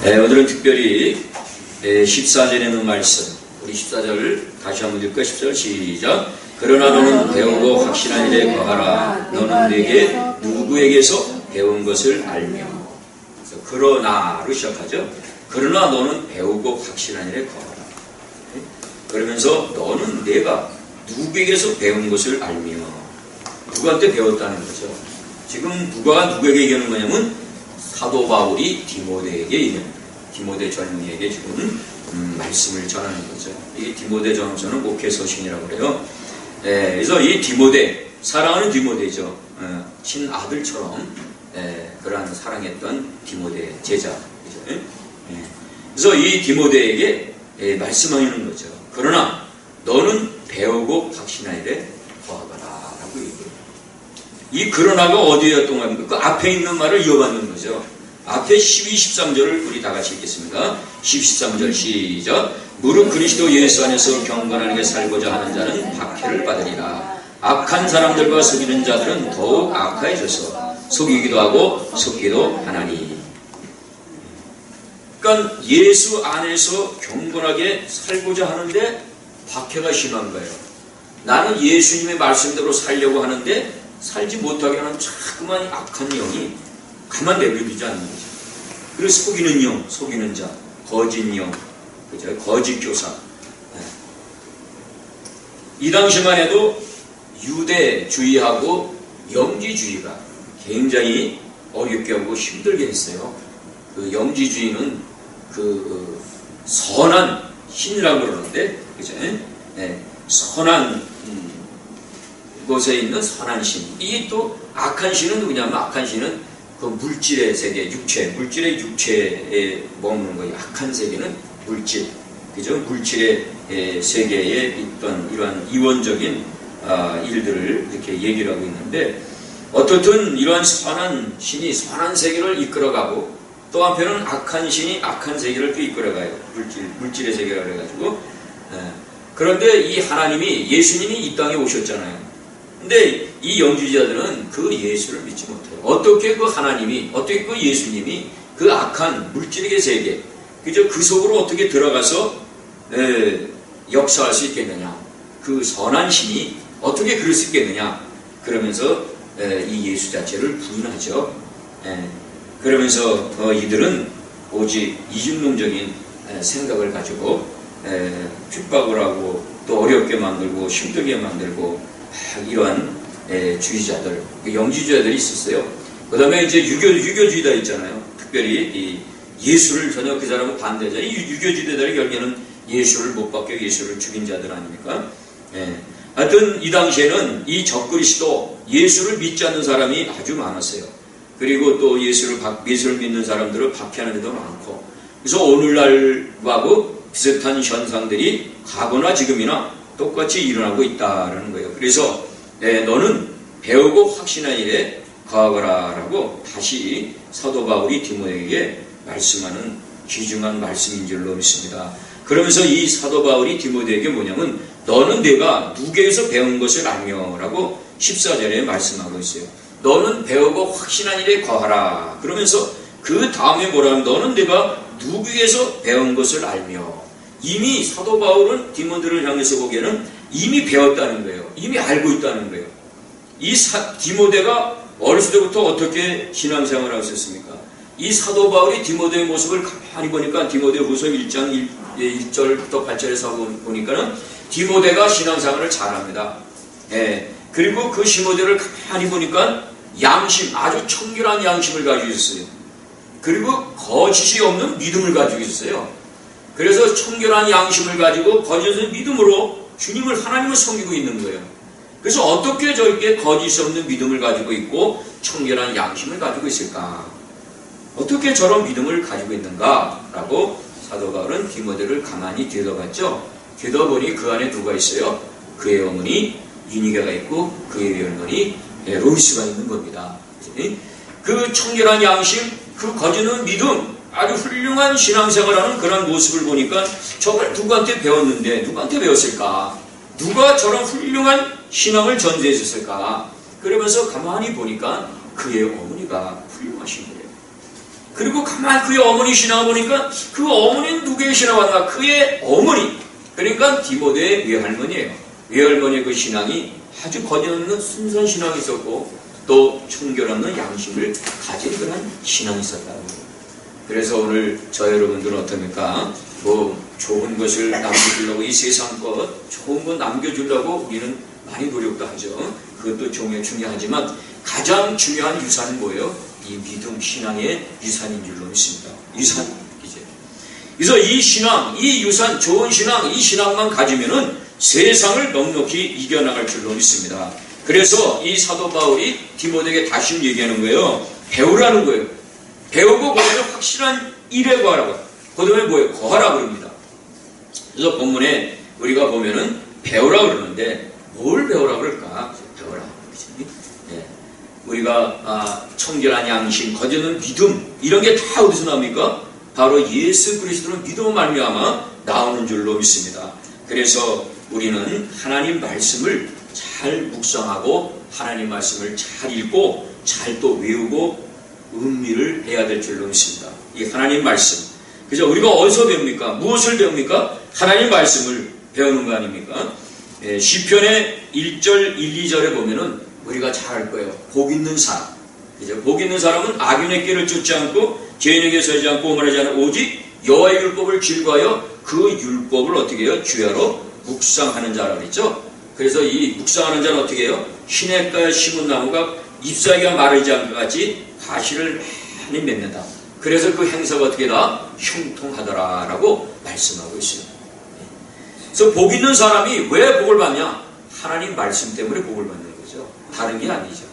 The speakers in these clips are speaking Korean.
오늘은 특별히 14절에 있는 말씀, 우리 14절 다시 한번 읽을까? 14절 시작. 그러나 너는 배우고 확신한 일에 거하라. 너는 내게 누구에게서 배운 것을 알며. 그래서 그러나로 시작하죠. 그러나 너는 배우고 확신한 일에 거하라. 그러면서 너는 내가 누구에게서 배운 것을 알며. 누구한테 배웠다는 거죠. 지금 누가 누구에게 얘기하는 거냐면 사도 바울이 디모데에게 얘기합니다. 디모데 젊은이에게 지금 말씀을 전하는 거죠. 이 디모데 전서는 목회 서신이라고 그래요. 그래서 이 디모데, 사랑하는 디모데죠. 친아들처럼 그러한 사랑했던 디모데 제자. 그죠? 그래서 이 디모데에게 말씀하는 거죠. 그러나 너는 배우고 확신한 일에 거하거라 라고 얘기해요. 이 그러나가 어디였던 겁니까? 그 앞에 있는 말을 이어받는 거죠. 앞에 12, 13절을 우리 다 같이 읽겠습니다. 12, 13절 시작. 무릇 그리스도 예수 안에서 경건하게 살고자 하는 자는 박해를 받으리라. 악한 사람들과 속이는 자들은 더욱 악하여져서 속이기도 하고 속기도 하나니. 그러니까 예수 안에서 경건하게 살고자 하는데 박해가 심한 거예요. 나는 예수님의 말씀대로 살려고 하는데 살지 못하게 하는 자꾸만 악한 영이 가만 내버려두지 않는 거죠. 그래서 속이는 영, 속이는 자, 거짓 영, 그죠? 거짓 교사. 이 당시만 해도 유대주의하고 영지주의가 굉장히 어렵게 하고 힘들게 했어요. 그 영지주의는 그 선한 신이라고 그러는데, 그죠? 선한 곳에 있는 선한 신. 이게 또 악한 신은 누구냐면 악한 신은 그 물질의 세계, 육체, 물질의 육체에 머무는 거예요. 악한 세계는 물질, 그죠? 물질의 세계에 있던 이러한 이원적인 일들을 이렇게 얘기를 하고 있는데, 어떻든 이러한 선한 신이 선한 세계를 이끌어가고 또 한편은 악한 신이 악한 세계를 또 이끌어가요. 물질의 세계라 그래가지고. 그런데 이 하나님이, 예수님이 이 땅에 오셨잖아요. 근데 이 영주자들은 그 예수를 믿지 못해요. 어떻게 그 하나님이, 어떻게 그 예수님이 그 악한 물질의 세계, 그저 그 속으로 어떻게 들어가서 역사할 수 있겠느냐. 그 선한 신이 어떻게 그럴 수 있겠느냐. 그러면서 이 예수 자체를 부인하죠. 그러면서 이들은 오직 이중론적인 생각을 가지고 핍박을 하고 또 어렵게 만들고 힘들게 만들고 이러한 주의자들, 영지주의자들이 있었어요. 그 다음에 이제 유교주의자 있잖아요. 특별히 이 예수를 전혀 그 사람은 반대자. 이 유교주의자들이 결국에는 예수를 못 받게 예수를 죽인 자들 아닙니까? 하여튼 이 당시에는 이 적그리스도 예수를 믿지 않는 사람이 아주 많았어요. 그리고 또 예수를 믿는 사람들을 박해하는 데도 많고. 그래서 오늘날하고 비슷한 현상들이 과거나 지금이나 똑같이 일어나고 있다라는 거예요. 그래서 너는 배우고 확신한 일에 거하거라 라고 다시 사도 바울이 디모데에게 말씀하는 귀중한 말씀인 줄로 믿습니다. 그러면서 이 사도 바울이 디모데에게 뭐냐면 너는 내가 누구에게서 배운 것을 알며 라고 14절에 말씀하고 있어요. 너는 배우고 확신한 일에 거하라. 그러면서 그 다음에 뭐라면 너는 내가 누구에게서 배운 것을 알며. 이미 사도 바울은 디모데를 향해서 보기에는 이미 배웠다는 거예요. 이미 알고 있다는 거예요. 이 디모데가 어렸을 때부터 어떻게 신앙생활을 하고 있었습니까? 이 사도 바울이 디모데의 모습을 가만히 보니까 디모데 후서 1장 1절부터 8절에서 보니까는 디모데가 신앙생활을 잘합니다. 그리고 그 디모데를 가만히 보니까 양심, 아주 청결한 양심을 가지고 있었어요. 그리고 거짓이 없는 믿음을 가지고 있었어요. 그래서 청결한 양심을 가지고 거짓의 믿음으로 주님을, 하나님을 섬기고 있는 거예요. 그래서 어떻게 저렇게 거짓 없는 믿음을 가지고 있고 청결한 양심을 가지고 있을까? 어떻게 저런 믿음을 가지고 있는가? 라고 사도 바울은 디모데를 가만히 들여다봤죠. 들여다보니 그 안에 누가 있어요? 그의 어머니 유니게가 있고 그의 어머니 로이스가 있는 겁니다. 그 청결한 양심, 그 거짓 없는 믿음, 아주 훌륭한 신앙생활하는 그런 모습을 보니까 저걸 누구한테 배웠는데 누구한테 배웠을까? 누가 저런 훌륭한 신앙을 전수해 줬을까? 그러면서 가만히 보니까 그의 어머니가 훌륭하신 거예요. 그리고 가만히 그의 어머니 신앙을 보니까 그 어머니는 누구의 신앙을 받나? 그의 어머니. 그러니까 디모데의 외할머니예요. 외할머니의 그 신앙이 아주 거짓없는 순수한 신앙이 있었고 또 청결없는 양심을 가진 그런 신앙이 있었다는 거예요. 그래서 오늘 저 여러분들은 어떻습니까? 뭐 좋은 것을 남겨주려고 이 세상 것 좋은 거 남겨주려고 우리는 많이 노력도 하죠. 그것도 중요하지만 가장 중요한 유산은 뭐예요? 이 믿음 신앙의 유산인 줄로 믿습니다. 유산이죠. 그래서 이 신앙, 이 유산, 좋은 신앙, 이 신앙만 가지면은 세상을 넉넉히 이겨나갈 줄로 믿습니다. 그래서 이 사도 바울이 디모데에게 다시 얘기하는 거예요. 배우라는 거예요. 배우고 그다음에 확실한 일에 거하라고. 그다음에 뭐예요? 거하라고 그럽니다. 그래서 본문에 우리가 보면은 배우라고 그러는데 뭘 배우라고 그럴까? 배우라. 네. 우리가 청결한 양심, 거짓없는 믿음 이런 게 다 어디서 나옵니까? 바로 예수 그리스도를 믿음으로 말미암아 나오는 줄로 믿습니다. 그래서 우리는 하나님 말씀을 잘 묵상하고 하나님 말씀을 잘 읽고 잘 또 외우고 음미를 해야 될 줄로 믿습니다. 이 하나님 말씀. 그죠? 우리가 어디서 배웁니까? 무엇을 배웁니까? 하나님 말씀을 배우는 거 아닙니까? 시편의 1절, 1, 2절에 보면은 우리가 잘 알 거예요. 복 있는 사람. 그죠? 복 있는 사람은 악인의 길을 쫓지 않고 죄인에게 서지 않고 오만하지 않은 오직 여호와의 율법을 즐거하여 그 율법을 어떻게 해요? 주야로 묵상하는 자라 그랬죠? 그래서 이 묵상하는 자는 어떻게 해요? 시냇가에 심은 나무가 잎사귀가 마르지 않을 것 같이 가시를 많이 맺는다. 그래서 그 행사가 어떻게 다 형통하더라라고 말씀하고 있어요. 그래서 복 있는 사람이 왜 복을 받냐? 하나님 말씀 때문에 복을 받는 거죠. 다른 게 아니죠.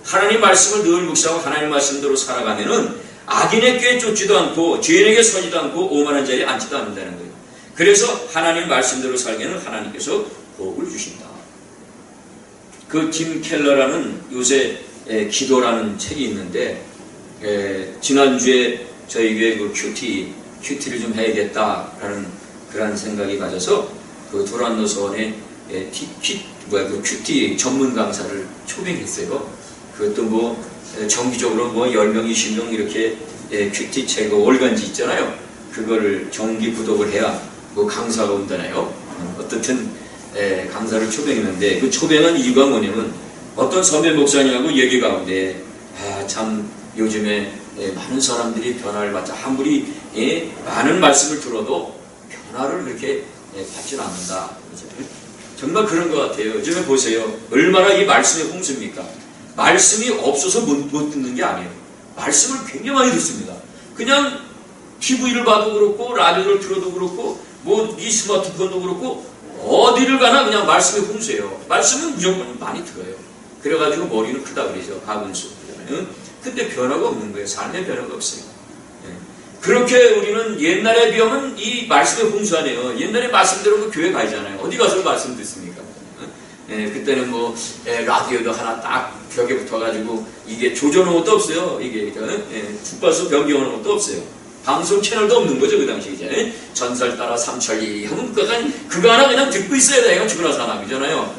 하나님 말씀을 늘 묵상하고 하나님 말씀대로 살아가면은 악인의 꾀에 쫓지도 않고 죄인에게 서지도 않고 오만한 자리에 앉지도 않는다는 거예요. 그래서 하나님 말씀대로 살기에는 하나님께서 복을 주신다. 그 김 켈러라는 요새 기도라는 책이 있는데 지난주에 저희 교회 그 큐티를 좀 해야겠다라는 그런 생각이 가져서 그 도란노선에 그 큐티 전문 강사를 초빙했어요. 그것도 뭐 정기적으로 뭐 10명, 20명 이렇게 큐티 책 월간지 있잖아요. 그거를 정기 구독을 해야 뭐 강사가 온다나요. 어떻든 강사를 초빙했는데 그 초빙한 이유가 뭐냐면 어떤 선배 목사님하고 얘기 가운데 참 요즘에 많은 사람들이 변화를 받자 아무리 많은 말씀을 들어도 변화를 그렇게 받지는 않는다. 정말 그런 것 같아요. 요즘에 보세요. 얼마나 이 말씀의 홍수입니까? 말씀이 없어서 못 듣는 게 아니에요. 말씀을 굉장히 많이 듣습니다. 그냥 TV를 봐도 그렇고 라디오를 들어도 그렇고 뭐 이 스마트폰도 그렇고 어디를 가나 그냥 말씀의 홍수예요. 말씀은 무조건 많이 들어요. 그래가지고 머리는 크다 그러죠. 가군수. 근데 변화가 없는 거예요. 삶에 변화가 없어요. 그렇게 우리는 옛날에 비하면 이 말씀의 홍수하네요. 옛날에 말씀대로 그 교회 가잖아요. 어디 가서 말씀 듣습니까? 그때는 뭐 라디오도 하나 딱 벽에 붙어가지고 이게 조져놓은 것도 없어요. 이게 주파수 변경하는 것도 없어요. 방송 채널도 없는 거죠. 그 당시 이제 전설 따라 삼천리 하면 그거 하나 그냥 듣고 있어야 돼요. 죽으나 사람이잖아요.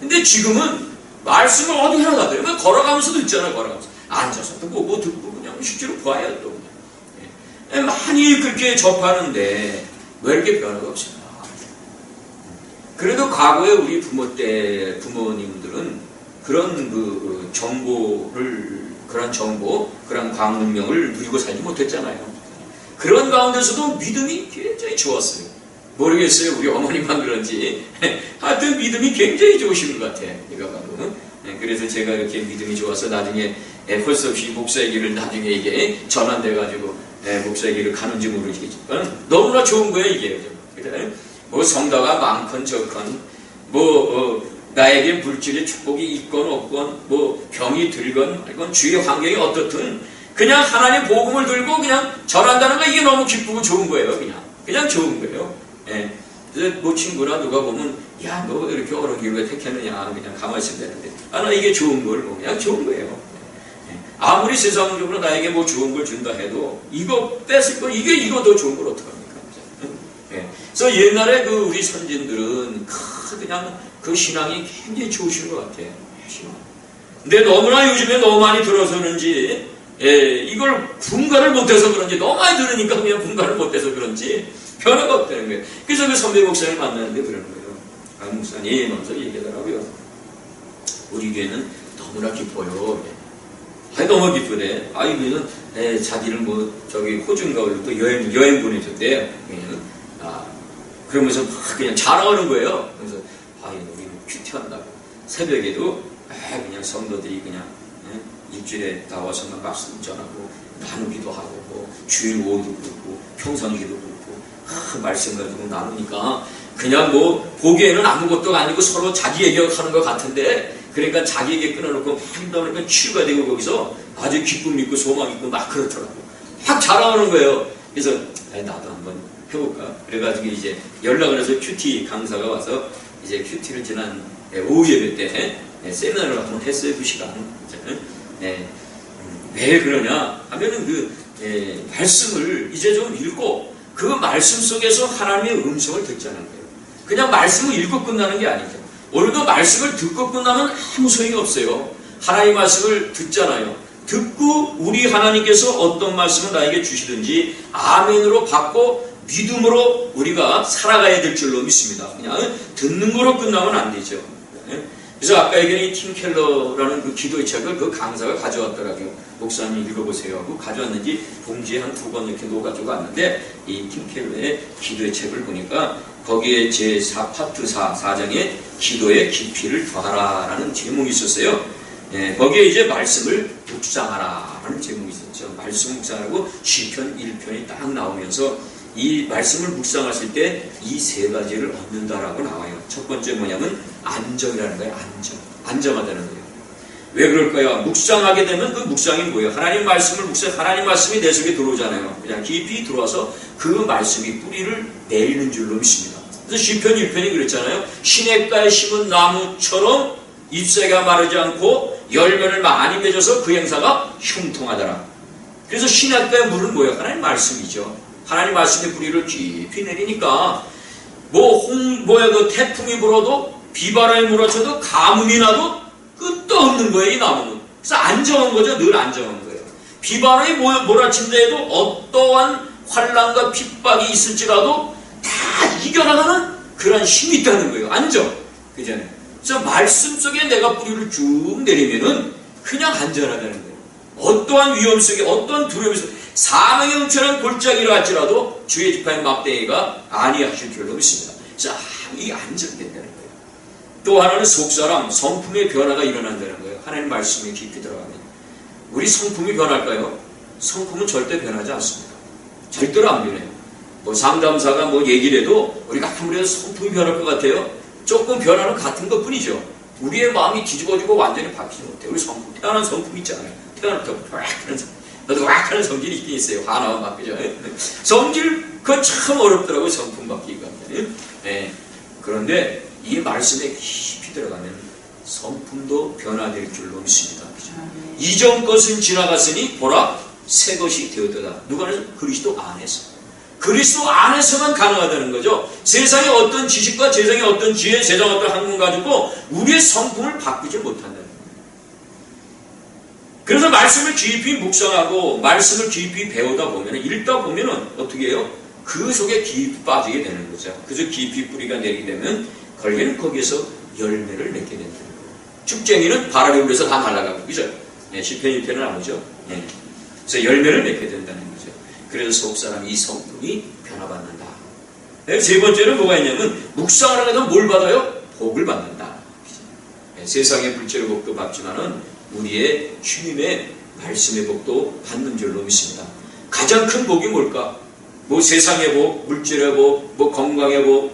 근데 지금은 말씀을 어디 하나 가더라고요. 걸어가면서 듣잖아요. 걸어가면서 앉아서도 보고 듣고 그냥 실제로 봐야 또 많이 그렇게 접하는데 왜 이렇게 변화가 없습니까? 그래도 과거에 우리 부모님들은 그런 그 그런 정보, 그런 광문명을 누리고 살지 못했잖아요. 그런 가운데서도 믿음이 굉장히 좋았어요. 모르겠어요. 우리 어머니만 그런지. 하여튼 믿음이 굉장히 좋으신 것 같아. 이거 봐도. 그래서 제가 이렇게 믿음이 좋아서 나중에 할 수 없이 목사의 길을 나중에 이게 전환돼가지고 목사의 길을 가는지 모르겠지만 너무나 좋은 거예요, 이게. 뭐 성도가 많건 적건, 나에게 물질의 축복이 있건 없건, 병이 들건 말건, 주위의 환경이 어떻든, 그냥 하나님의 복음을 들고 그냥 전한다는 거 이게 너무 기쁘고 좋은 거예요, 그냥 좋은 거예요. 그래서 뭐 친구나 누가 보면, 야, 너 이렇게 어려운 길을 왜 택했느냐, 그냥 가만히 있으면 되는데, 나 이게 좋은 걸, 그냥 좋은 거예요. 아무리 세상적으로 나에게 뭐 좋은 걸 준다 해도, 이거 뺏을 거, 이거 더 좋은 걸 어떡합니까? 그래서 옛날에 우리 선진들은 그냥 그 신앙이 굉장히 좋으신 것 같아요. 근데 너무나 요즘에 너무 많이 들어서는지 이걸 분간을 못해서 그런지 너무 많이 들으니까 그냥 분간을 못해서 그런지 변화가 없다는 거예요. 그래서 그 선배 목사님 만났는데 그러는 거예요. 아, 목사님 하면서 얘기하더라고요. 우리 교회는 너무나 기뻐요. 아니 너무 기쁘대. 이거는 자기를 뭐 저기 호주인가 또 여행 보내줬대요. 그러면서 막 그냥 자랑하는 거예요. 그래서 우리는 큐티한다고 새벽에도 그냥 성도들이 그냥 일주일에 나와서 막 말씀 전하고 나누기도 하고 뭐 주일 오후도 그렇고 평상시도 그렇고 말씀 가지고 나누니까 그냥 뭐 보기에는 아무것도 아니고 서로 자기 얘기하는 것 같은데 그러니까 자기 얘기 끊어놓고 막 힘들으니까 치유가 되고 거기서 아주 기쁨 있고 소망 있고 막 그렇더라고. 막 자랑하는 거예요. 그래서 나도 한번 해볼까. 그래가지고 이제 연락을 해서 큐티 강사가 와서 이제 큐티를 지난 오후 예배 때 세미나를 한번 했어요. 2시간. 왜 그러냐 하면은 말씀을 이제 좀 읽고 그 말씀 속에서 하나님의 음성을 듣자는 거예요. 그냥 말씀을 읽고 끝나는 게 아니죠. 오늘도 말씀을 듣고 끝나면 아무 소용이 없어요. 하나님의 말씀을 듣잖아요. 듣고 우리 하나님께서 어떤 말씀을 나에게 주시든지 아멘으로 받고 믿음으로 우리가 살아가야 될 줄로 믿습니다. 그냥 듣는 거로 끝나면 안 되죠. 그래서 아까 얘기한 이 팀 켈러라는 그 기도의 책을 그 강사가 가져왔더라고요. 목사님 읽어보세요 하고 가져왔는지 봉지에 한 2권 이렇게 놓아가지고 왔는데 이 팀 켈러의 기도의 책을 보니까 거기에 제4 파트 4장에 기도의 깊이를 더하라 라는 제목이 있었어요. 거기에 이제 말씀을 묵상하라 라는 제목이 있었죠. 말씀 묵상하고 시편 1편이 딱 나오면서 이 말씀을 묵상하실 때 이 3가지를 얻는다라고 나와요. 첫 번째 뭐냐면 안정이라는 거예요. 안정하다는 거예요. 왜 그럴까요? 묵상하게 되면 그 묵상이 뭐예요? 하나님 말씀을 하나님 말씀이 내 속에 들어오잖아요. 그냥 깊이 들어와서 그 말씀이 뿌리를 내리는 줄로 믿습니다. 그래서 시편 1편이 그랬잖아요. 시냇가에 심은 나무처럼 잎사귀가 마르지 않고 열매를 많이 맺어서 그 행사가 형통하더라. 그래서 시냇가의 물은 뭐예요? 하나님 말씀이죠. 하나님 말씀의 뿌리를 깊이 내리니까 그 태풍이 불어도 비바람이 몰아쳐도 가뭄이 나도 끝도 없는 거예요. 이 나무는. 그래서 안정한 거죠. 늘 안정한 거예요. 비바람이 몰아친다 해도 어떠한 환난과 핍박이 있을지라도 다 이겨나가는 그런 힘이 있다는 거예요. 안정. 그잖아요. 그래서 말씀 속에 내가 뿌리를 쭉 내리면은 그냥 안전하다는 거예요. 어떠한 위험 속에 어떠한 두려움 속에 사망의 응처럼 골짜기로 할지라도 주의 지파의 막대기가 아니하실 줄로 믿습니다. 자, 이게 안정된다는 거예요. 또 하나는 속사람, 성품의 변화가 일어난다는 거예요. 하나님 말씀에 깊이 들어가면. 우리 성품이 변할까요? 성품은 절대 변하지 않습니다. 절대로 안 변해요. 상담사가 얘기를 해도 우리가 아무래도 성품이 변할 것 같아요. 조금 변화는 같은 것 뿐이죠. 우리의 마음이 뒤집어지고 완전히 바뀌지 못해요. 우리 성품, 태어난 성품 있잖아요. 태어날 때 나도 왁 하는 성질이 있긴 있어요. 화나면 막, 그죠? 성질, 그건 참 어렵더라고요. 성품 바뀌기가. 그런데 이 말씀에 깊이 들어가면 성품도 변화될 줄로 믿습니다. 그죠? 이전 것은 지나갔으니 보라, 새 것이 되었다. 누가 그래서 그리스도 안에서. 그리스도 안에서만 가능하다는 거죠. 세상의 어떤 지식과 세상의 어떤 지혜, 세상의 어떤 학문 가지고 우리의 성품을 바꾸지 못한다는 거예요. 그래서 말씀을 깊이 묵상하고 말씀을 깊이 배우다 보면 읽다 보면 어떻게 해요? 그 속에 깊이 빠지게 되는 거죠. 그래서 깊이 뿌리가 내리게 되면 걸개는 거기에서 열매를 맺게 된다는 거예요. 쭉쟁이는 바람에 불려서 다 날아가고, 그죠? 시편 1편은 나오죠. 그래서 열매를 맺게 된다는 거죠. 그래서 속사람이 이 성품이 변화받는다. 세 번째는 뭐가 있냐면 묵상을 하게 되면 뭘 받아요? 복을 받는다. 세상의 불체의 복도 받지만은 우리의 주님의 말씀의 복도 받는 줄로 믿습니다. 가장 큰 복이 뭘까? 세상의 복, 물질의 복, 건강의 복,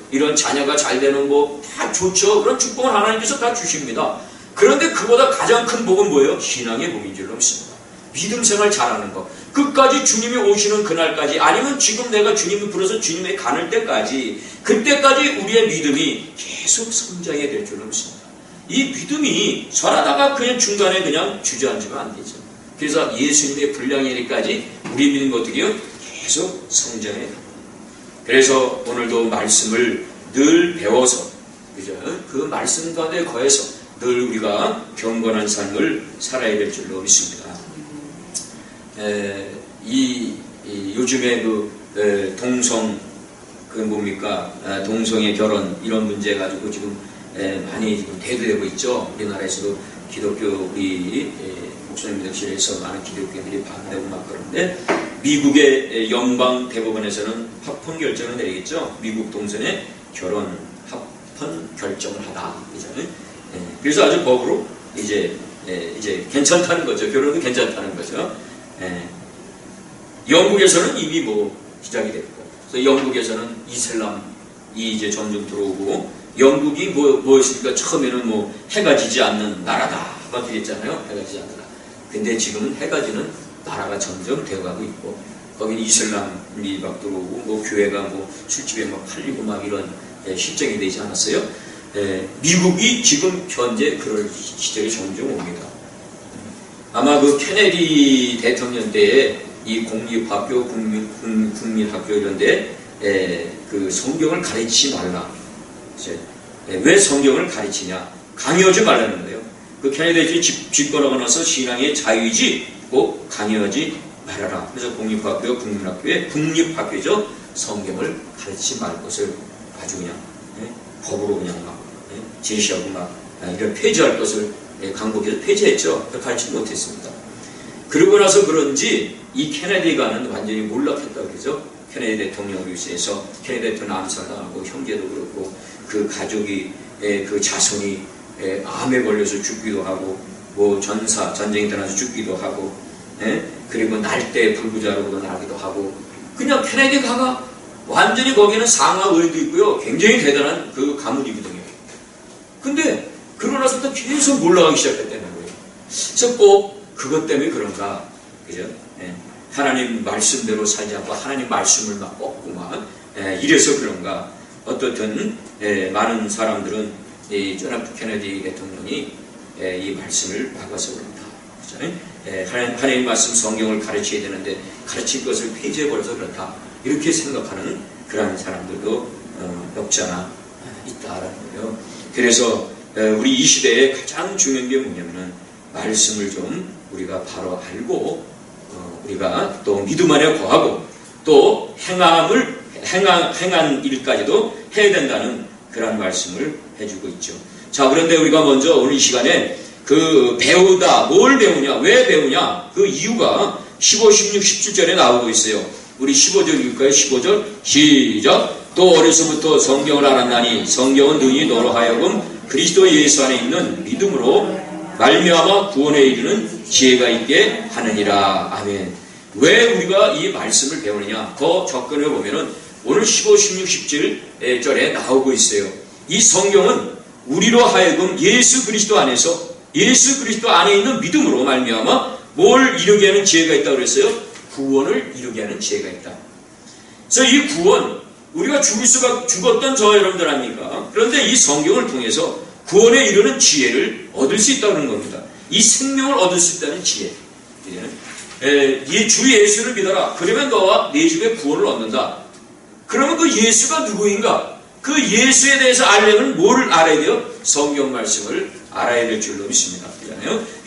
이런 자녀가 잘 되는 복, 다 좋죠. 그런 축복은 하나님께서 다 주십니다. 그런데 그보다 가장 큰 복은 뭐예요? 신앙의 복인 줄로 믿습니다. 믿음 생활 잘하는 것. 끝까지 주님이 오시는 그날까지, 아니면 지금 내가 주님을 불러서 주님에 가는 때까지, 그때까지 우리의 믿음이 계속 성장해야 될 줄로 믿습니다. 이 믿음이 절하다가 그냥 중간에 그냥 주저앉으면 안 되죠. 그래서 예수님의 분량의 일까지 우리 믿음이 어떻게 해요? 계속 성장해야 됩니다. 그래서 오늘도 말씀을 늘 배워서, 그죠? 그 말씀 가운데 거해서 늘 우리가 경건한 삶을 살아야 될 줄로 믿습니다. 요즘에 동성 뭡니까 동성애 결혼 이런 문제 가지고 지금 많이 지금 대두되고 있죠. 우리나라에서도 기독교 우리 목사님들실에서 많은 기독교인들이 반대하고 막 그러는데 미국의 연방 대법원에서는 합헌 결정을 내리겠죠. 미국 동성애 결혼 합헌 결정을 하다. 그래서 아주 법으로 이제 괜찮다는 거죠. 결혼도 괜찮다는 거죠. 영국에서는 이미 시작이 됐고, 그래서 영국에서는 이슬람이 이제 점점 들어오고, 영국이 무엇입니까? 처음에는 해가 지지 않는 나라다. 막 그랬잖아요. 해가 지지 않는 나라. 근데 지금은 해가 지는 나라가 점점 되어가고 있고, 거기는 이슬람이 막 들어오고, 교회가 술집에 막 팔리고 막 이런 실정이 되지 않았어요? 미국이 지금 현재 그럴 시절이 점점 옵니다. 아마 케네디 대통령 때에 이 공립학교, 국민학교 이런데 성경을 가르치지 말라. 왜 성경을 가르치냐? 강요하지 말라는 거예요. 케네디 집권하고 나서 신앙의 자유이지 꼭 강요하지 말아라. 그래서 공립학교, 국립학교죠. 성경을 가르치지 말 것을 아주 그냥 법으로 그냥 막 제시하고 막 이런 폐지할 것을 강국에서 폐지했죠. 가르치지 못했습니다. 그러고 나서 그런지 이 케네디가는 완전히 몰락했다고 그러죠. 케네디 대통령을 위해서 케네디 대통령 암살당하고 형제도 그렇고 그 가족이 그 자손이 암에 걸려서 죽기도 하고 전쟁이 일어나서 죽기도 하고 그리고 날때 불구자로도 나기도 하고 그냥 케네디가가 완전히 거기는 상하 의도 있고요. 굉장히 대단한 그 가문이거든요. 근데 그러고 나서부터 계속 몰락하기 시작했다는 거예요. 그래서 꼭 그것 때문에 그런가, 그죠? 하나님 말씀대로 살지 않고 하나님 말씀을 막 꺾고 막 이래서 그런가. 어떻든 많은 사람들은 이 존 F 케네디 대통령이 이 말씀을 막아서 그렇다. 하나님 말씀 성경을 가르쳐야 되는데 가르칠 것을 폐지해버려서 그렇다. 이렇게 생각하는 그런 사람들도 없지 않아 있다라는 거예요. 그래서 우리 이 시대에 가장 중요한 게 뭐냐면은 말씀을 좀 우리가 바로 알고 우리가 또 믿음 안에 거하고 또 행한 일까지도 해야 된다는 그런 말씀을 해주고 있죠. 자, 그런데 우리가 먼저 오늘 이 시간에 배우다, 뭘 배우냐, 왜 배우냐, 그 이유가 15, 16, 17절에 나오고 있어요. 우리 15절 읽을까요? 15절 시작. 또 어려서부터 성경을 알았나니 성경은 능히 너로 하여금 그리스도 예수 안에 있는 믿음으로 말미암아 구원에 이르는 지혜가 있게 하느니라. 아멘. 왜 우리가 이 말씀을 배우느냐? 더 접근해 보면은 오늘 15, 16, 17절에 나오고 있어요. 이 성경은 우리로 하여금 예수 그리스도 안에서 예수 그리스도 안에 있는 믿음으로 말미암아 뭘 이루게 하는 지혜가 있다고 그랬어요? 구원을 이루게 하는 지혜가 있다. 그래서 이 구원, 우리가 죽었던 저 여러분들 아닙니까? 그런데 이 성경을 통해서 구원에 이르는 지혜를 얻을 수 있다는 겁니다. 이 생명을 얻을 수 있다는 지혜. 주 예수를 믿어라. 그러면 너와 내 집에 구원을 얻는다. 그러면 그 예수가 누구인가? 그 예수에 대해서 알려면 뭘 알아야 돼요? 성경 말씀을 알아야 될 줄로 믿습니다.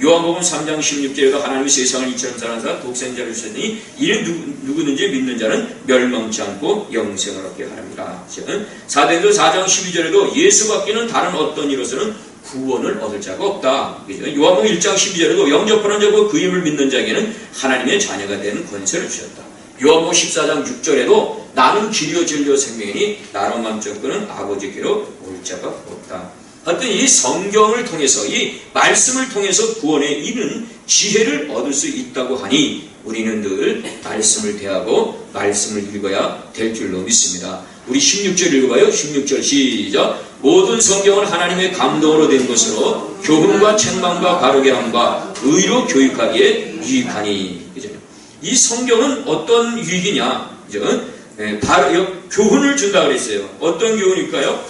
요한복음 3장 16절에도 하나님이 세상을 이처럼 사랑하사 독생자를 주셨으니 이는 누구든지 믿는 자는 멸망치 않고 영생을 얻게 하랍니다. 사도행전 4장 12절에도 예수밖에는 다른 어떤 이로서는 구원을 얻을 자가 없다. 요한복음 1장 12절에도 영접하는 자고 그 이름을 믿는 자에게는 하나님의 자녀가 되는 권세를 주셨다. 요한복음 14장 6절에도 나는 길이요 진리요 생명이니 나로만 접근은 아버지께로 올 자가 없다. 하여튼 이 성경을 통해서 이 말씀을 통해서 구원에 이르는 지혜를 얻을 수 있다고 하니 우리는 늘 말씀을 대하고 말씀을 읽어야 될 줄로 믿습니다. 우리 16절 읽어봐요. 16절 시작. 모든 성경은 하나님의 감동으로 된 것으로 교훈과 책망과 바르게 함과 의로 교육하기에 유익하니. 이 성경은 어떤 유익이냐? 바로 교훈을 준다 그랬어요. 어떤 교훈일까요?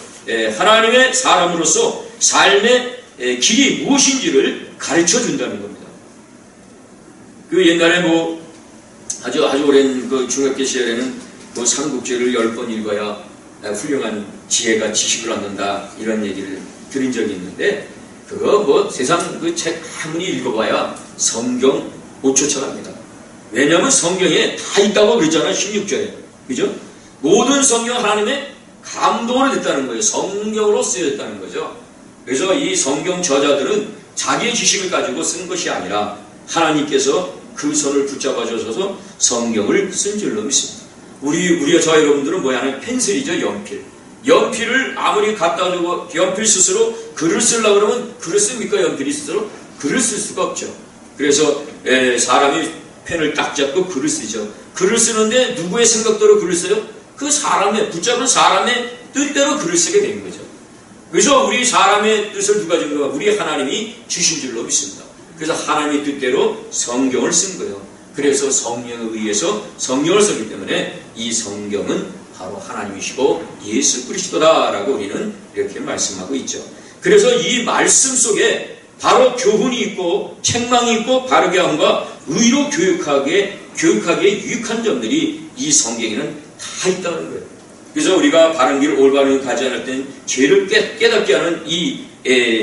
하나님의 사람으로서 삶의 길이 무엇인지를 가르쳐 준다는 겁니다. 그 옛날에 아주 오랜 그 중학교 시절에는 삼국지를 10번 읽어야 훌륭한 지혜가 지식을 얻는다 이런 얘기를 들은 적이 있는데 그거 세상 그 책 한 문이 읽어봐야 성경 못 쫓아갑니다. 왜냐하면 성경에 다 있다고 그랬잖아요. 16절에. 그죠? 모든 성경 하나님의 감동으로 됐다는 거예요. 성경으로 쓰여졌다는 거죠. 그래서 이 성경 저자들은 자기의 지식을 가지고 쓴 것이 아니라 하나님께서 그 손을 붙잡아 주셔서 성경을 쓴 줄로 믿습니다. 우리가 저 여러분들은 뭐야 하는 펜슬이죠. 연필. 연필을 아무리 갖다 주고 연필 스스로 글을 쓰려고 그러면 글을 씁니까? 연필이 스스로 글을 쓸 수가 없죠. 그래서 사람이 펜을 딱 잡고 글을 쓰죠. 글을 쓰는데 누구의 생각대로 글을 써요? 그 사람의 붙잡은 사람의 뜻대로 글을 쓰게 된 거죠. 그래서 우리 사람의 뜻을 누가 준 거야? 우리 하나님이 주신 줄로 믿습니다. 그래서 하나님의 뜻대로 성경을 쓴 거예요. 그래서 성령에 의해서 성경을 썼기 때문에 이 성경은 바로 하나님이시고 예수 그리스도다라고 우리는 이렇게 말씀하고 있죠. 그래서 이 말씀 속에 바로 교훈이 있고 책망이 있고 바르게 함과 의로 교육하기에 유익한 점들이 이 성경에는 다 있다는 거예요. 그래서 우리가 바른 길 올바른 길 가지 않을 때는 죄를 깨닫게 하는 이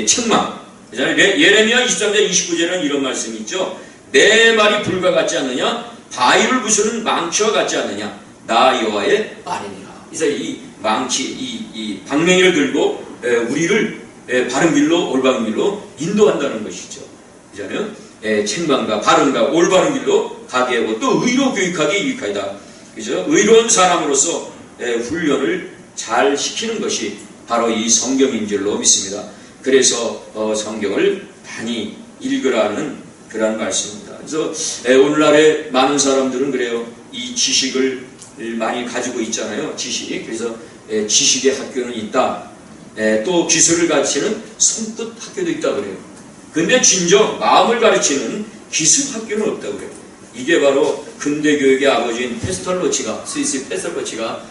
책망. 예레미야 23장 29절에는 이런 말씀이 있죠. 내 말이 불과 같지 않느냐? 바위를 부수는 망치와 같지 않느냐? 나 여호와의 말이니라. 그래서 이 망치, 이 방맹이를 들고 우리를 바른 길로 올바른 길로 인도한다는 것이죠. 그잖아요. 책망과 바른과 올바른 길로 가게 하고 또 의로 교육하기 유익하다. 그죠? 의로운 사람으로서 훈련을 잘 시키는 것이 바로 이 성경인 줄로 믿습니다. 그래서 성경을 많이 읽으라는 그런 말씀입니다. 그래서 오늘날에 많은 사람들은 그래요. 이 지식을 많이 가지고 있잖아요. 지식. 그래서 지식의 학교는 있다. 또 기술을 가르치는 손끝 학교도 있다 그래요. 근데 진정 마음을 가르치는 기술 학교는 없다 그래요. 이게 바로 근대 교육의 아버지인 페스털로치가 스위스 페스털로치가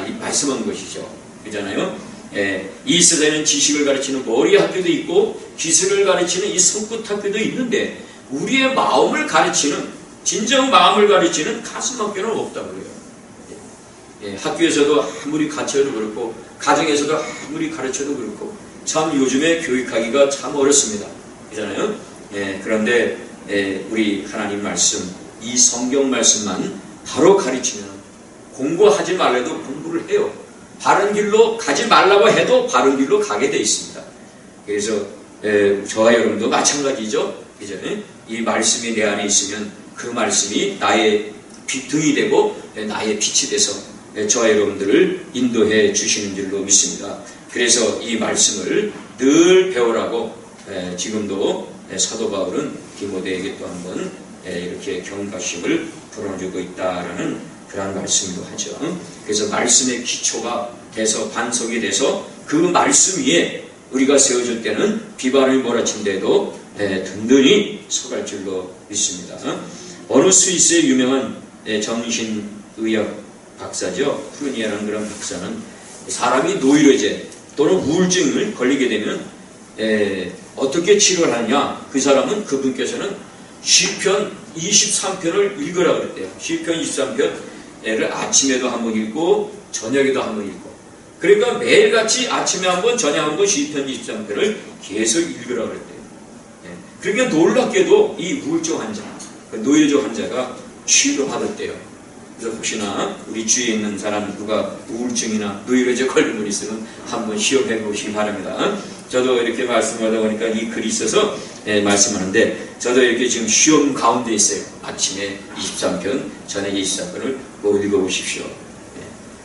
이 말씀한 것이죠. 그잖아요. 이 세대는 지식을 가르치는 머리 학교도 있고 기술을 가르치는 이 손끝 학교도 있는데 우리의 마음을 가르치는 진정 마음을 가르치는 가슴 학교는 없다 그래요. 학교에서도 아무리 가르쳐도 그렇고 가정에서도 아무리 가르쳐도 그렇고 참 요즘에 교육하기가 참 어렵습니다. 그잖아요. 그런데 우리 하나님 말씀 이 성경 말씀만 바로 가르치면 공부하지 말래도 공부를 해요. 바른 길로 가지 말라고 해도 바른 길로 가게 돼 있습니다. 그래서 저와 여러분도 마찬가지죠. 그죠? 이 말씀이 내 안에 있으면 그 말씀이 나의 등이 되고 나의 빛이 돼서 저와 여러분들을 인도해 주시는 줄로 믿습니다. 그래서 이 말씀을 늘 배우라고 지금도 사도 바울은 디모데에게 또 한번 이렇게 경각심을 불어주고 있다라는 그런 말씀도 하죠. 그래서 말씀의 기초가 돼서 반석이 돼서 그 말씀 위에 우리가 세워질 때는 비바람이 몰아친데도 든든히 서갈 줄로 믿습니다. 어느 스위스의 유명한 정신의학 박사죠. 프루니아라는 그런 박사는 사람이 노이로제 또는 우울증을 걸리게 되면 어떻게 치료를 하느냐. 그 사람은 그분께서는 시편 23편을 읽으라고 그랬대요. 시편 23편을 아침에도 한번 읽고 저녁에도 한번 읽고 그러니까 매일같이 아침에 한번 저녁에 한번 시편 23편을 계속 읽으라고 그랬대요. 그러니까 놀랍게도 이 우울증 환자, 노이로제 환자가 치료를 받았대요. 그래서 혹시나 우리 주위에 있는 사람 누가 우울증이나 노이로제 걸린 분 있으면 한번 시험해 보시기 바랍니다. 저도 이렇게 말씀하다 보니까 이 글이 있어서 말씀하는데 저도 이렇게 지금 시험 가운데 있어요. 아침에 23편, 저녁에 23편을 꼭 읽어보십시오.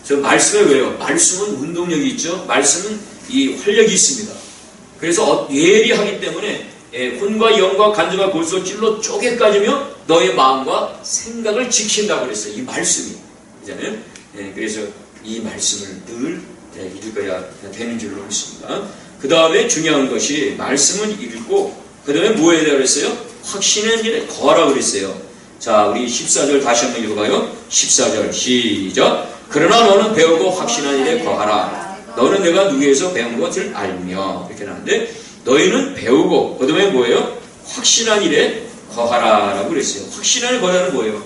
저 말씀을 왜요? 말씀은 운동력이 있죠. 말씀은 이 활력이 있습니다. 그래서 예리하기 때문에 혼과 영과 간주가 골수 찔러 쪼개까지며 너의 마음과 생각을 지킨다고 그랬어요. 이 말씀이. 그잖아요. 그래서 이 말씀을 늘 읽어야 되는 줄로 믿습니다. 그 다음에 중요한 것이 말씀을 읽고 그 다음에 뭐 해야 되라고 그랬어요? 확신의 일에 거하라고 그랬어요. 자, 우리 14절 다시 한번 읽어봐요. 14절 시작. 그러나 너는 배우고 확신한 일에 거하라. 너는 내가 누구에서 배운 것을 알며 이렇게 나오는데 너희는 배우고 그 다음에 뭐예요? 확신한 일에 거하라라고 그랬어요. 확신한 일에 거하라는 뭐예요?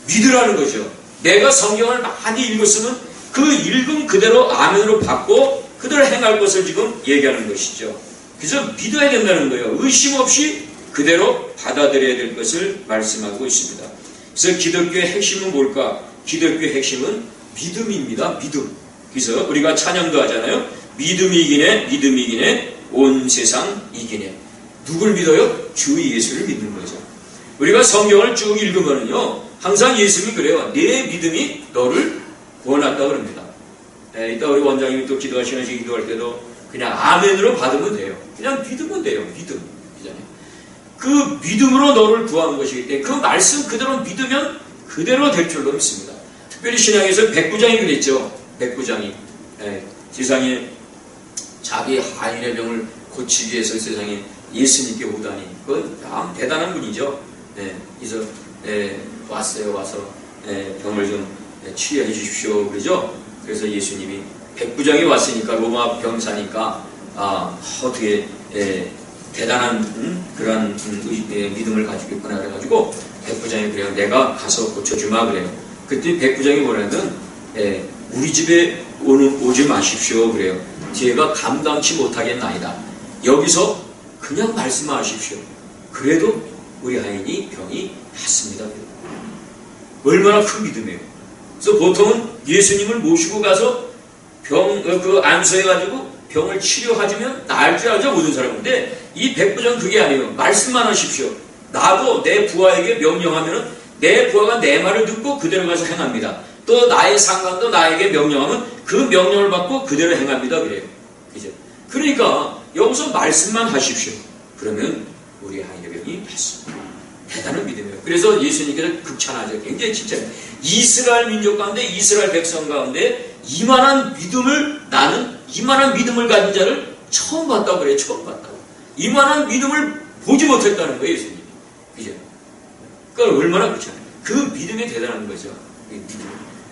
믿으라는 거죠. 내가 성경을 많이 읽었으면 그 읽음 그대로 아멘으로 받고 그대로 행할 것을 지금 얘기하는 것이죠. 그래서 믿어야 된다는 거예요. 의심 없이 그대로 받아들여야 될 것을 말씀하고 있습니다. 그래서 기독교의 핵심은 뭘까? 기독교의 핵심은 믿음입니다. 믿음. 그래서 우리가 찬양도 하잖아요. 믿음이 이기네, 믿음이 이기네, 온 세상 이기네. 누굴 믿어요? 주 예수를 믿는 거죠. 우리가 성경을 쭉 읽으면요, 항상 예수님이 그래요. 내 믿음이 너를 구원한다 그럽니다. 이따 우리 원장님이 또 기도하시는 시 기도할 때도 그냥 아멘으로 받으면 돼요. 그냥 믿으면 돼요. 믿음. 그 믿음으로 너를 구하는 것이기 때문에 그 말씀 그대로 믿으면 그대로 될 줄로 믿습니다. 특별히 신약에서 백부장이 그랬죠. 백부장이 세상에 자기 하인의 병을 고치기 위해서 세상에 예수님께 오다니 그건 참 대단한 분이죠. 그래서 왔어요. 와서 병을 좀 치유해 주십시오. 그러죠. 그래서 예수님이 백부장이 왔으니까 로마 병사니까 어떻게 대단한 그런 믿음을 가지고 있구나 그래가지고 백부장이 그래요. 내가 가서 고쳐주마 그래요. 그때 백부장이 뭐라든 우리 집에 오지 마십시오 그래요. 제가 감당치 못하겠나이다. 여기서 그냥 말씀하십시오. 그래도 우리 하인이 병이 낫습니다. 얼마나 큰 믿음이에요. 그래서 보통은 예수님을 모시고 가서 안수해가지고 병을 치료해주면 나을 줄 알죠, 모든 사람인데 이 백부장 그게 아니에요. 말씀만 하십시오. 나도 내 부하에게 명령하면 내 부하가 내 말을 듣고 그대로 가서 행합니다. 또 나의 상관도 나에게 명령하면 그 명령을 받고 그대로 행합니다. 그래요. 이제 그러니까 여기서 말씀만 하십시오. 그러면 우리 하인의 병이 낫습니다. 대단한 믿음이에요. 그래서 예수님께서 극찬하죠. 굉장히 진짜 이스라엘 민족 가운데 이스라엘 백성 가운데 이만한 믿음을 가진 자를 처음 봤다고 그래요. 처음 봤다고. 이만한 믿음을 보지 못했다는 거예요. 예수님이. 그죠? 그러니까 얼마나 그렇잖아요. 그 믿음이 대단한 거죠.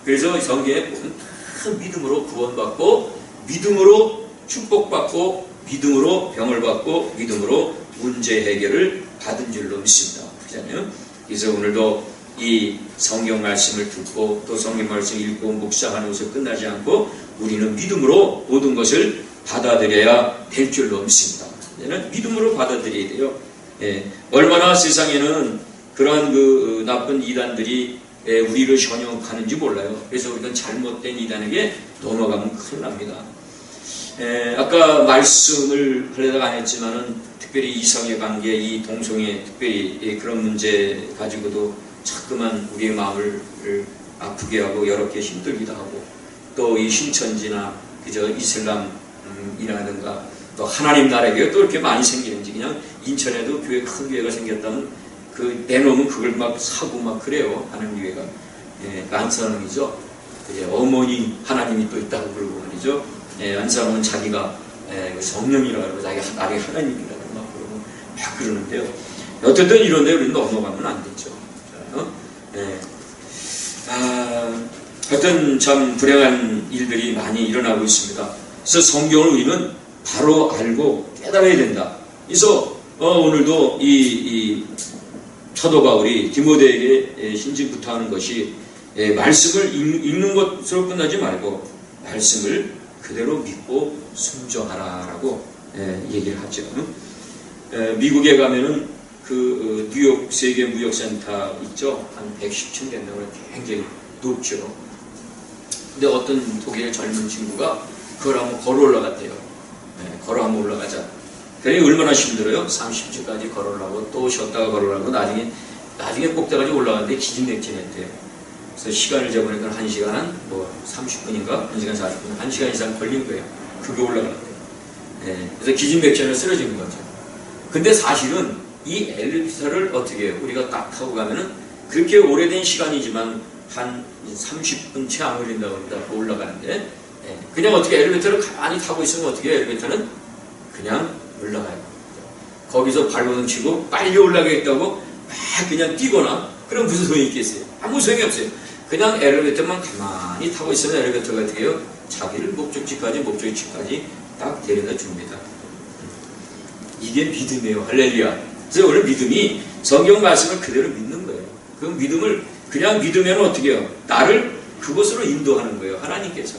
그래서 성경에 보면 큰 믿음으로 구원받고 믿음으로 축복받고 믿음으로 병을 받고 믿음으로 문제 해결을 받은 줄로 믿습니다. 그렇잖아요. 그래서 오늘도 이 성경 말씀을 듣고 또 성경 말씀 읽고 묵상하는 것을 끝나지 않고 우리는 믿음으로 모든 것을 받아들여야 될 줄로 믿습니다. 이제는 믿음으로 받아들여야 돼요. 얼마나 세상에는 그러한 나쁜 이단들이 우리를 현혹하는지 몰라요. 그래서 우리는 잘못된 이단에게 넘어가면 큰일 납니다. 아까 말씀을 하려다가 안 했지만은 특별히 이성의 관계, 이 동성애 특별히 그런 문제 가지고도 자꾸만 우리의 마음을 아프게 하고 여러 개 힘들기도 하고 또 이 신천지나 그저 이슬람이라든가 또 하나님 나라에 또 이렇게 많이 생기는지 그냥 인천에도 교회 큰 교회가 생겼다면 내놓으면 그걸 막 사고 막 그래요. 하는 교회가 안사람이죠. 이제 어머니 하나님이 또 있다고 그러고 말이죠. 안사람은 자기가 성령이라고 그러고 자기가 나의 하나님이라고 막 그러고 막 그러는데요. 어쨌든 이런데 우리는 넘어가면 안 되죠. 하여튼 참 불행한 일들이 많이 일어나고 있습니다. 그래서 성경을 우리는 바로 알고 깨달아야 된다. 그래서 오늘도 이 사도 바울이 디모데에게 신진부터하는 것이 말씀을 읽는 것으로 끝나지 말고 말씀을 그대로 믿고 순종하라라고 얘기를 하죠. 미국에 가면은 뉴욕 세계 무역센터 있죠. 한 110층 된다고 굉장히 높죠. 근데 어떤 독일의 젊은 친구가 그걸 한번 걸어 올라갔대요. 걸어 한번 올라가자. 그러니 얼마나 힘들어요? 30층까지 걸어 올라가고 또 쉬었다가 걸어 올라가고 나중에 꼭대기까지 올라갔는데 기진맥진했대요. 그래서 시간을 재보니까 1시간 30분인가 1시간 40분 1시간 이상 걸린 거예요. 그게 올라갔대요. 그래서 기진맥진을 쓰러진 거죠. 근데 사실은 이 엘리베이터를 어떻게 해요? 우리가 딱 타고 가면은 그렇게 오래된 시간이지만 한 30분 채 안 걸린다고 합니다. 올라가는데 그냥 어떻게 엘리베이터를 가만히 타고 있으면 어떻게 해요? 엘리베이터는 그냥 올라가요. 거기서 발버둥 치고 빨리 올라가겠다고 막 그냥 뛰거나 그럼 무슨 소용이 있겠어요? 아무 소용이 없어요. 그냥 엘리베이터만 가만히 타고 있으면 엘리베이터가 어떻게 해요? 자기를 목적지까지 딱 데려다 줍니다. 이게 믿음이에요. 할렐루야. 그래서 오늘 믿음이 성경 말씀을 그대로 믿는 거예요. 그 믿음을 그냥 믿으면 어떻게 해요? 나를 그곳으로 인도하는 거예요. 하나님께서.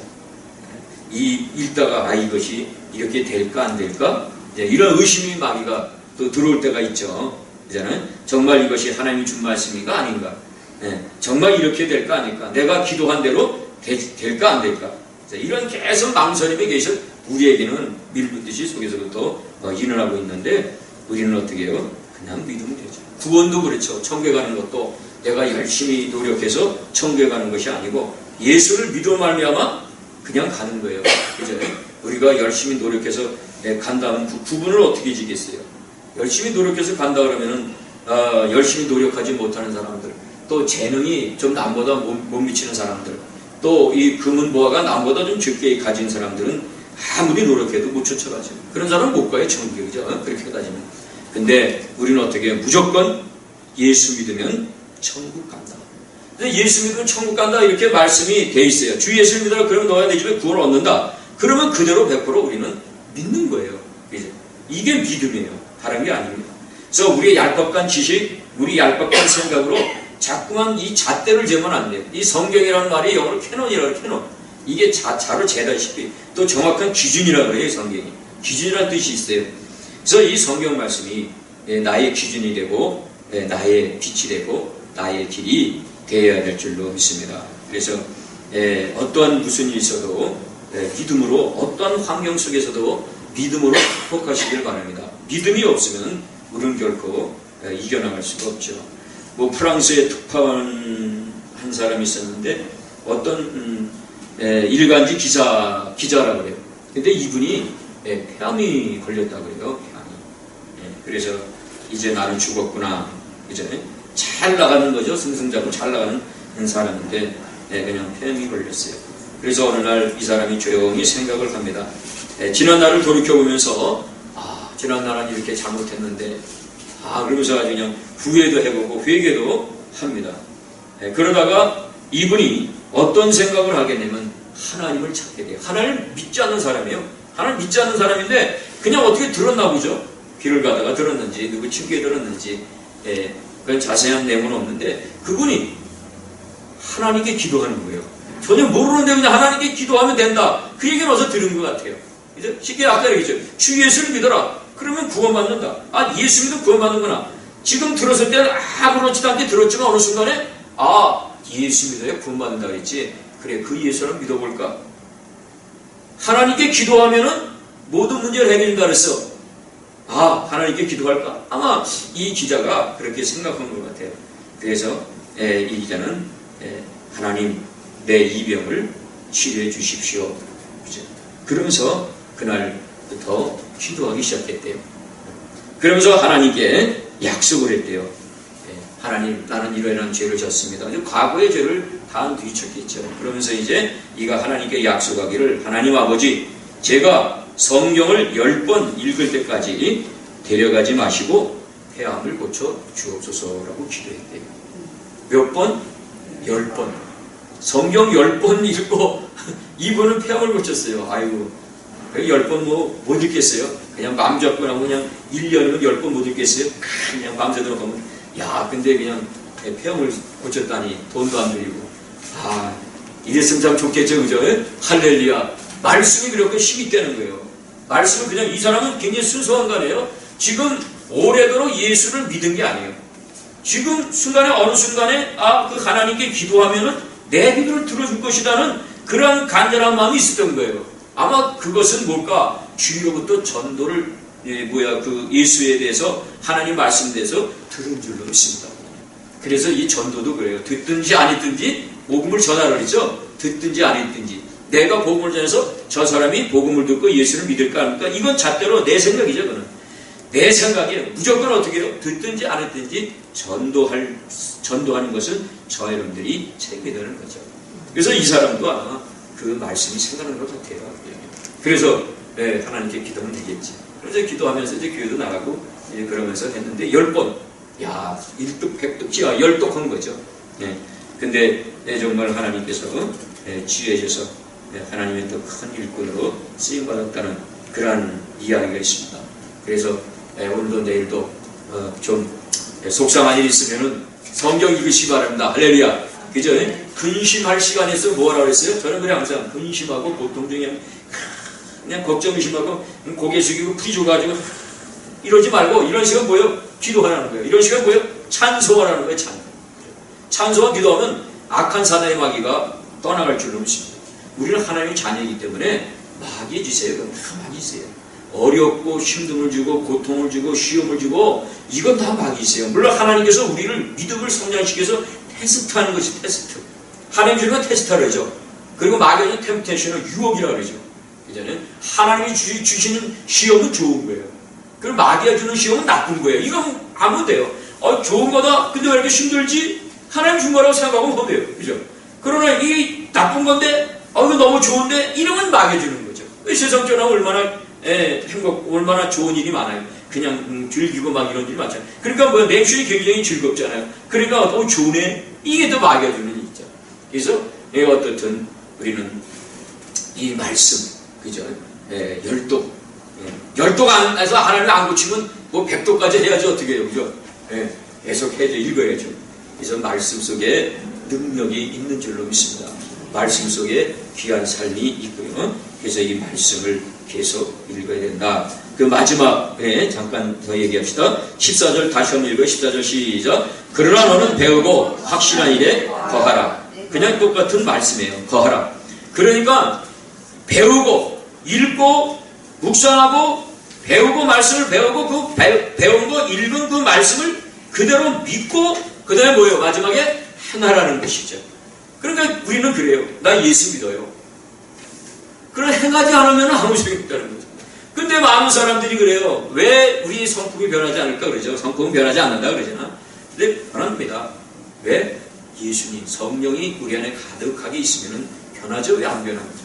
읽다가 이것이 이렇게 될까 안 될까? 이런 의심이 마귀가 또 들어올 때가 있죠. 이제는 정말 이것이 하나님이 준 말씀인가 아닌가? 정말 이렇게 될까 아닐까? 내가 기도한 대로 될까 안 될까? 이런 계속 망설임에 계셔 우리에게는 밀붙듯이 속에서부터 일어나고 있는데 우리는 어떻게 해요? 그냥 믿으면 되죠. 구원도 그렇죠. 천국에 가는 것도 내가 열심히 노력해서 천국에 가는 것이 아니고 예수를 믿어 말미암아 그냥 가는 거예요. 그죠? 우리가 열심히 노력해서 간다면 그 구분을 어떻게 지겠어요? 열심히 노력해서 간다 그러면은 열심히 노력하지 못하는 사람들, 또 재능이 좀 남보다 못 미치는 사람들, 또 이 금은 보화가 남보다 좀 적게 가진 사람들은 아무리 노력해도 못 쫓아가죠. 그런 사람은 못 가요, 천국에. 그죠? 그렇게 따지면. 근데 우리는 어떻게 해요? 무조건 예수 믿으면 천국 간다. 근데 예수 믿으면 천국 간다 이렇게 말씀이 돼 있어요. 주 예수를 믿어라 그러면 너야 내 집에 구원을 얻는다. 그러면 그대로 100% 우리는 믿는 거예요. 그죠? 이게 믿음이에요. 다른 게 아닙니다. 그래서 우리의 얄팍한 지식, 우리 얄팍한 생각으로 자꾸만 이 잣대를 재면 안 돼요. 이 성경이라는 말이 영어로 캐논이라고 해요. 캐논. 이게 자로 재다시피 또 정확한 기준이라고 해요. 성경이. 기준이라는 뜻이 있어요. 그래서 이 성경 말씀이 나의 기준이 되고 나의 빛이 되고 나의 길이 되어야 될 줄로 믿습니다. 그래서 어떠한 무슨 일이 있어도 믿음으로 어떠한 환경 속에서도 믿음으로 극복하시길 바랍니다. 믿음이 없으면 우리는 결코 이겨나갈 수가 없죠. 뭐 프랑스에 특파원 한 사람이 있었는데 어떤 일간지 기자라고 그래요. 근데 이분이 폐암이 걸렸다고 그래요. 폐암이. 그래서 이제 나는 죽었구나. 이제 잘 나가는 거죠. 승승장구 잘 나가는 사람인데 그냥 폐암이 걸렸어요. 그래서 어느 날 이 사람이 조용히 생각을 합니다. 지난 날을 돌이켜보면서 지난 날은 이렇게 잘못했는데 그러면서 아주 그냥 후회도 해보고 회개도 합니다. 그러다가 이분이 어떤 생각을 하겠냐면 하나님을 찾게 돼요. 하나님을 믿지 않는 사람이에요. 하나님 믿지 않는 사람인데 그냥 어떻게 들었나 보죠. 길을 가다가 들었는지 누구 친구에 들었는지 그건 자세한 내용은 없는데 그분이 하나님께 기도하는 거예요. 전혀 모르는데 그냥 하나님께 기도하면 된다. 그 얘기는 어디서 들은 것 같아요. 그죠? 쉽게 아까 얘기했죠. 주 예수를 믿어라. 그러면 구원받는다. 예수 믿으면 구원받는구나. 지금 들었을 때는 아무렇지도 않게 들었지만 어느 순간에 예수 믿어야 구원받는다 그랬지. 그래, 그 예수를 믿어볼까? 하나님께 기도하면은 모든 문제를 해결한다 그랬어. 하나님께 기도할까? 아마 이 기자가 그렇게 생각한 것 같아요. 그래서 이 기자는 하나님 내 이 병을 치료해 주십시오. 그러면서 그날부터 기도하기 시작했대요. 그러면서 하나님께 약속을 했대요. 하나님, 나는 이러이러한 죄를 졌습니다. 과거의 죄를 다 뒤척겠죠. 그러면서 이제 이가 하나님께 약속하기를 하나님 아버지, 제가 성경을 10번 읽을 때까지 데려가지 마시고 폐암을 고쳐 주옵소서라고 기도했대요. 몇 번? 10번. 성경 10번 읽고 이분은 폐암을 고쳤어요. 아이고, 10번 못 읽겠어요? 그냥 마음 잡고 나면 그냥 1년이면 10번 못 읽겠어요? 그냥 밤새도록 하면 근데 그냥 폐암을 고쳤다니 돈도 안 들이고 이랬으면 참 좋겠죠. 그죠? 할렐루야. 말씀이 그렇게 힘이 있다는 거예요. 말씀은 그냥 이 사람은 굉장히 순수한 거네요. 지금 오래도록 예수를 믿은 게 아니에요. 지금 순간에 어느 순간에 그 하나님께 기도하면은 내 기도를 들어줄 것이라는 그런 간절한 마음이 있었던 거예요. 아마 그것은 뭘까? 주위로부터 전도를 그 예수에 대해서 하나님 말씀에 대해서 들은 줄로 믿습니다. 그래서 이 전도도 그래요. 듣든지 안 듣든지 복음을 전하라 그랬죠. 듣든지 안 듣든지 내가 복음을 전해서 저 사람이 복음을 듣고 예수를 믿을까 합니까? 이건 잣대로 내 생각이죠. 그는 내 생각이에요. 무조건 어떻게 해요? 듣든지 안 듣든지 전도하는 것은 저 여러분들이 책임이 되는 거죠. 그래서 이 사람도 아마 그 말씀이 생각하는 것 같아요. 그래서 하나님께 기도하면 되겠지. 그래서 기도하면서 이제 교회도 나가고 그러면서 했는데 10번, 일독, 백독, 10독한 거죠. 근데 정말 하나님께서 지혜해줘서 하나님의 또 큰 일꾼으로 쓰임받았다는 그러한 이야기가 있습니다. 그래서 오늘도 내일도 좀 속상한 일이 있으면은 성경 읽으시기 바랍니다. 할렐루야. 그죠? 근심할 시간이 있으면 뭐라고 그랬어요? 저는 그냥 항상 근심하고 보통 중에 그냥 걱정 의심하고 고개 숙이고 풀이 줘가지고 이러지 말고 이런 시간 뭐예요? 기도하라는 거예요. 이런 시간 뭐예요? 찬송하라는 거예요. 찬송과 기도하면 악한 사단의 마귀가 떠나갈 줄로 믿습니다. 우리는 하나님의 자녀이기 때문에 마귀의 짓이에요. 그건 다 마귀세요. 어렵고 힘듦을 주고 고통을 주고 시험을 주고 이건 다 마귀세요. 물론 하나님께서 우리를 믿음을 성장시켜서 테스트하는 것이 테스트. 하나님 주는 건 테스트라죠. 그리고 마귀는 템테이션을 유혹이라고 그러죠. 그잖아요. 하나님이 주시는 시험은 좋은 거예요. 그리고 마귀가 주는 시험은 나쁜 거예요. 이건 아무 돼요. 좋은 거다. 근데 왜 이렇게 힘들지? 하나님 준 거라고 생각하면 못 돼요. 그죠? 그러나 이 나쁜 건데, 이거 너무 좋은데, 이러면 마귀 주는 거죠. 세상적으로 얼마나 얼마나 좋은 일이 많아요. 그냥 즐기고 막 이런 일이 많잖아요. 그러니까 냉수이 굉장히 즐겁잖아요. 그러니까 좋네. 이게 더 마귀가 주는 일이죠. 그래서 어떻든 우리는 이 말씀, 그죠? 열독 안에서 하나님을 안 고치면 100도까지 해야지 어떻게 해요. 그죠? 계속 해야죠. 읽어야죠. 그래서 말씀 속에 능력이 있는 줄로 믿습니다. 말씀 속에 귀한 삶이 있고요. 그래서 이 말씀을 계속 읽어야 된다. 그 마지막에 잠깐 더 얘기합시다. 14절 다시 한번 읽어요. 14절 시작. 그러나 너는 배우고 확실한 일에 거하라. 그냥 똑같은 말씀이에요. 거하라. 그러니까 배우고 읽고 묵상하고 배우고 말씀을 배우고 그 배운 거 읽은 그 말씀을 그대로 믿고 그 다음에 뭐예요? 마지막에 행하라는 것이죠. 그러니까 우리는 그래요. 나 예수 믿어요. 그러나 행하지 않으면 아무 소용이 없다는 거죠. 근데 많은 사람들이 그래요. 왜 우리 성품이 변하지 않을까 그러죠. 성품은 변하지 않는다 그러잖아. 근데 변합니다. 왜? 예수님, 성령이 우리 안에 가득하게 있으면 변하죠. 왜 안 변한 거죠?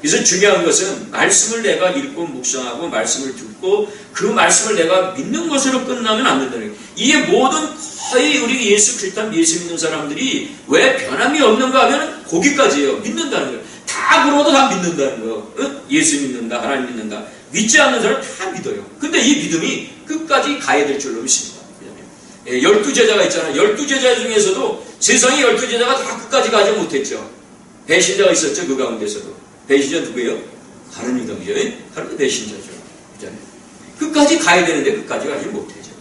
그래서 중요한 것은 말씀을 내가 읽고 묵상하고 말씀을 듣고 그 말씀을 내가 믿는 것으로 끝나면 안 된다는 거예요. 이게 모든 거의 우리 예수 믿는 사람들이 왜 변함이 없는가 하면 거기까지예요. 믿는다는 거예요. 다 물어도 다 믿는다는 거예요. 예수 믿는다, 하나님 믿는다. 믿지 않는 사람 다 믿어요. 근데 이 믿음이 끝까지 가야 될 줄로 믿습니다. 12제자가 있잖아요. 12제자 중에서도 세상에 12제자가 다 끝까지 가지 못했죠. 배신자가 있었죠. 그 가운데서도. 배신자 누구예요? 다른 유다죠. 다른 배신자죠. 그잖아요. 끝까지 가야 되는데 끝까지 가지 못하죠.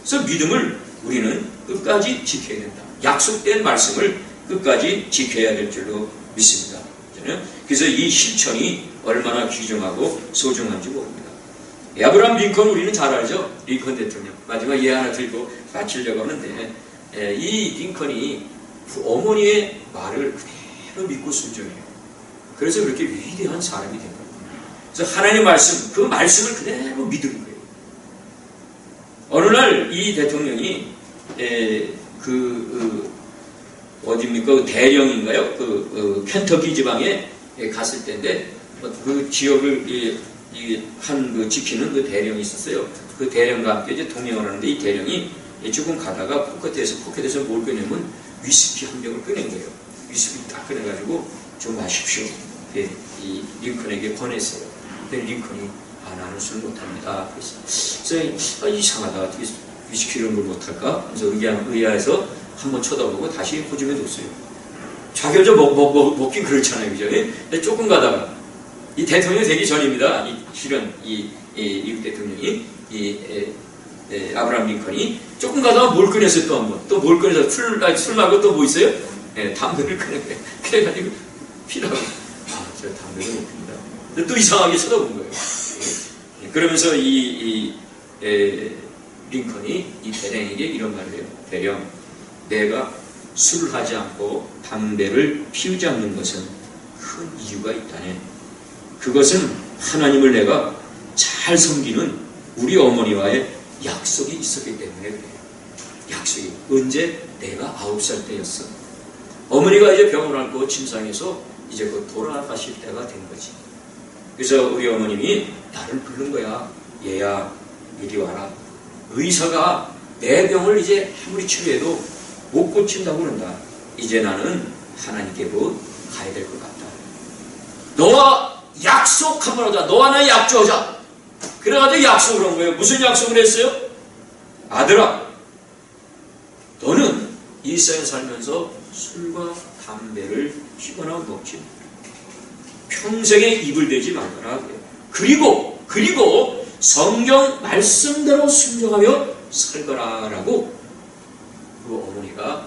그래서 믿음을 우리는 끝까지 지켜야 된다. 약속된 말씀을 끝까지 지켜야 될 줄로 믿습니다. 그래서 이 실천이 얼마나 귀중하고 소중한지 모릅니다. 아브라함 링컨 우리는 잘 알죠? 링컨 대통령. 마지막 예 하나 들고 마치려고 하는데 이 링컨이 그 어머니의 말을 그대로 믿고 순종해요. 그래서 그렇게 위대한 사람이 된 거예요. 그래서 하나님의 말씀, 그 말씀을 그대로 믿은 거예요. 어느 날 이 대통령이 어디입니까? 대령인가요? 켄터키 지방에 갔을 때인데 그 지역을 지키는 그 대령이 있었어요. 그 대령과 함께 이제 동행을 하는데 이 대령이 조금 가다가 포켓에서 뭘 꺼내면 위스키 한 병을 꺼낸 거예요. 위스키 딱 꺼내가지고 좀 마십시오. 이 링컨에게 권했어요. 근데 링컨이 나는 술 못합니다. 그래서 이상하다. 어떻게 위스키 이런 걸 못할까? 그래서 의아해서 한번 쳐다보고 다시 호집에 뒀어요. 자기가 좀 먹긴 그렇잖아요. 그죠? 근데 조금 가다가 이 대통령이 되기 전입니다. 실은 미국 대통령이 아브라함 링컨이 조금 가다가 뭘 꺼냈어요. 또 한 번. 또 뭘 꺼내서 술 말고 또 뭐 있어요? 담배를 꺼낸 거예요. 그래가지고 피라고 저 담배를 못 핍니다. 근데 또 이상하게 쳐다본 거예요. 그러면서 링컨이 이 대령에게 이런 말을 해요. 대령, 내가 술을 하지 않고 담배를 피우지 않는 것은 큰 이유가 있다네. 그것은 하나님을 내가 잘 섬기는 우리 어머니와의 약속이 있었기 때문에 그래요. 약속이. 언제? 내가 9살 때였어. 어머니가 이제 병을 앓고 침상에서 이제 곧 돌아가실 때가 된 거지. 그래서 우리 어머님이 나를 부른 거야. 얘야, 이리 와라. 의사가 내 병을 이제 아무리 치료해도 못 고친다고 그런다. 이제 나는 하나님께로 가야 될 것 같다. 너와 약속 한번 하자. 너와 나 약조하자. 그래가지고 약속을 한 거예요. 무슨 약속을 했어요? 아들아, 너는 이 세상에 살면서 술과 담배를 피거나 먹지 마. 평생에 입을 대지 말거라. 그리고 성경 말씀대로 순종하며 살거라라고 그 어머니가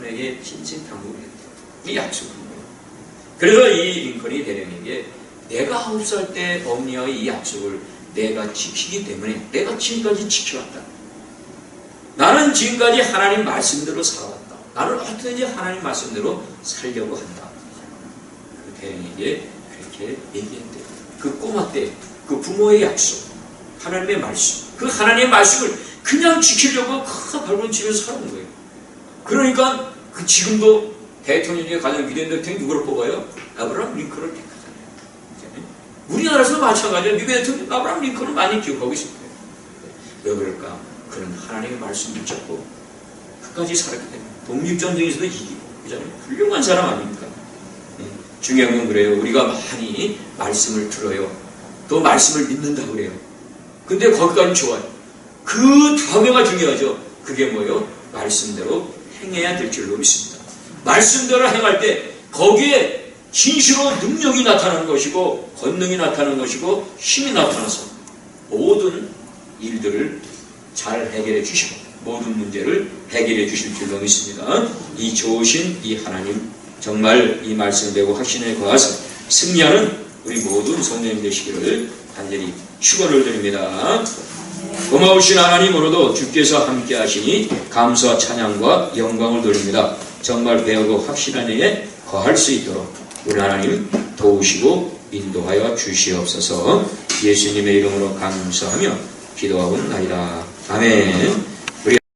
링컨에게 신신당부를 했대요. 이 약속한 거예요. 그래서 이 링컨이 대령에게 내가 9살 때 어머니와의 이 약속을 내가 지키기 때문에 내가 지금까지 지켜왔다. 나는 지금까지 하나님 말씀대로 살아왔다. 나는 어떻게든지 하나님 말씀대로 살려고 한다. 그 대령에게 그렇게 얘기했대요. 그 꼬마 때 그 부모의 약속, 하나님의 말씀, 그 하나님의 말씀을 그냥 지키려고 큰 밟은 집에서 살아온 거예요. 그러니까 그 지금도 대통령 중에 가장 위대한 대통령이 누구를 뽑아요? 아브라함 링컨을 택하잖아요. 우리나라에서도 마찬가지예요. 미국 대통령 아브라함 링컨을 많이 기억하고 있을 거예요. 왜 그럴까? 그는 하나님의 말씀을 붙잡고 끝까지 살았기 때문에 독립전쟁에서도 이기고 그잖아요. 훌륭한 사람 아닙니까? 중요한 건 그래요. 우리가 많이 말씀을 들어요. 또 말씀을 믿는다고 그래요. 근데 거기까지는 좋아요. 그 다음에가 중요하죠. 그게 뭐예요? 말씀대로 행해야 될 줄로 믿습니다. 말씀대로 행할 때 거기에 진실로 능력이 나타나는 것이고 권능이 나타나는 것이고 힘이 나타나서 모든 일들을 잘 해결해 주시고 모든 문제를 해결해 주실 줄로 믿습니다. 이 좋으신 이 하나님 정말 이 말씀대로 확신에 거하서 승리하는 우리 모든 성도님 되시기를 간절히 축원을 드립니다. 고마우신 하나님으로도 주께서 함께 하시니 감사와 찬양과 영광을 돌립니다. 정말 배우고 확실한 일에 거할 수 있도록 우리 하나님 도우시고 인도하여 주시옵소서. 예수님의 이름으로 감사하며 기도하옵나이다. 아멘.